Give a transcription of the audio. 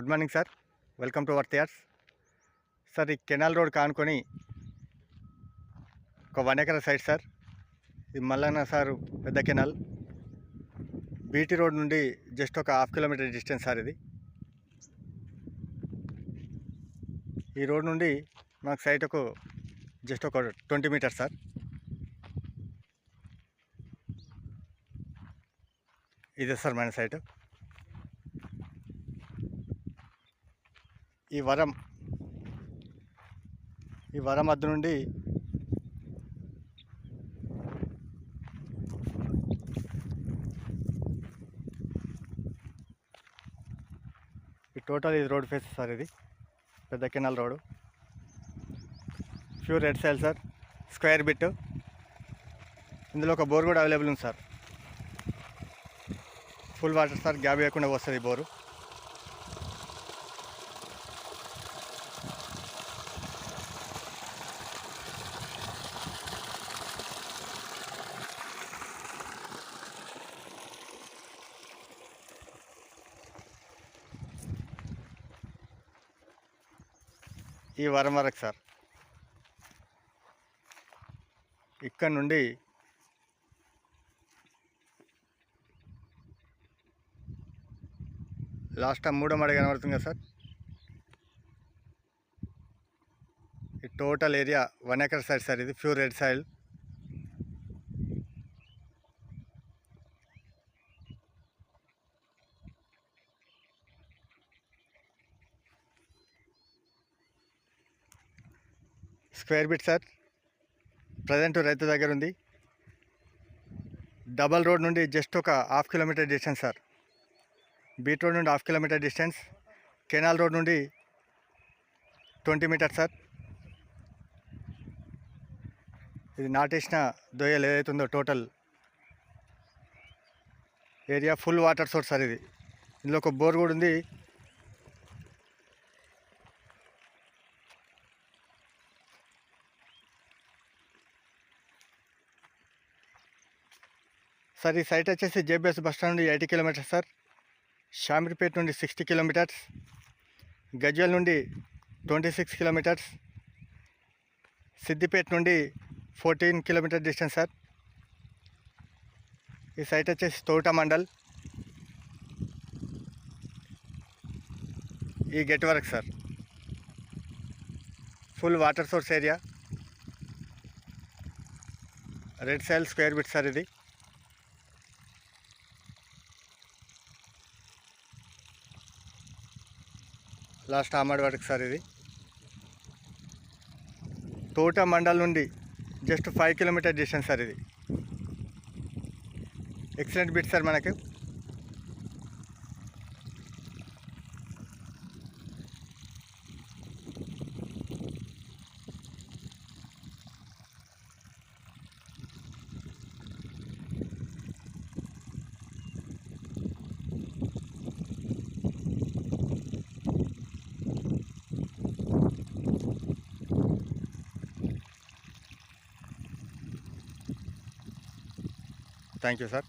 Good morning sir. Welcome to our theirs. Sir, ఈ canal road కానుకొని ఒక 1 acre site sir. ఇది Mallanna sir పెద్ద కెనాల్. బీటీ రోడ్ నుండి జస్ట్ ఒక 1/2 కిలోమీటర్ డిస్టెన్స్ సార్. ఇది ఈ రోడ్ నుండి మాకు సైట్ జస్ట్ ఒక 20 మీటర్స్ సార్. ఇదే సార్ మన సైట్. ఈ వరం మధ్య నుండి ఈ టోటల్ ఇది రోడ్ ఫేస్ సార్. ఇది పెద్ద canal road, pure red soil sir, square bit. ఇందులో ఒక బోర్ కూడా అవైలబుల్ ఉంది sir. Full water sir, gap లేకుండా వస్తుంది బోరు. ఈ వరం వరకు సార్. ఇక్కడ నుండి లాస్ట్ 3వ మడి కనబడుతుంది కదా సార్. ఈ total area 1 acre side sir. ఇది pure red soil. Square bit sir. Present రైతు దగ్గర ఉంది. డబల్ రోడ్ నుండి జస్ట్ ఒక 1/2 kilometre distance sir. BT road నుండి 1/2 కిలోమీటర్ డిస్టెన్స్. కెనాల్ రోడ్ నుండి 20 మీటర్స్ సార్. ఇది నాటేసిన దొయ్యలు ఏదైతుందో total area full water source sir. ఇది ఇందులో ఒక బోర్ కూడా ఉంది. సార్, ఈ సైట్ వచ్చేసి జేబీఎస్ బస్ స్టాండ్ నుండి 80 కిలోమీటర్స్ సార్. షామీర్పేట నుండి 60 కిలోమీటర్స్. గజ్వేల్ నుండి 26 కిలోమీటర్స్. సిద్దిపేట నుండి 14 కిలోమీటర్ డిస్టెన్స్ సార్. ఈ సైట్ వచ్చేసి తోట మండల్. ఈ గెట్ వరకు sir. Full water source area, red soil, square bit sir. ఇది లాస్ట్ ఆమడ్ వరకు సార్. ఇది తోట మండల్ నుండి జస్ట్ 5 కిలోమీటర్ డిస్టెన్స్ సార్. ఇది ఎక్సలెంట్ బిట్ సార్ మనకు. Thank you sir.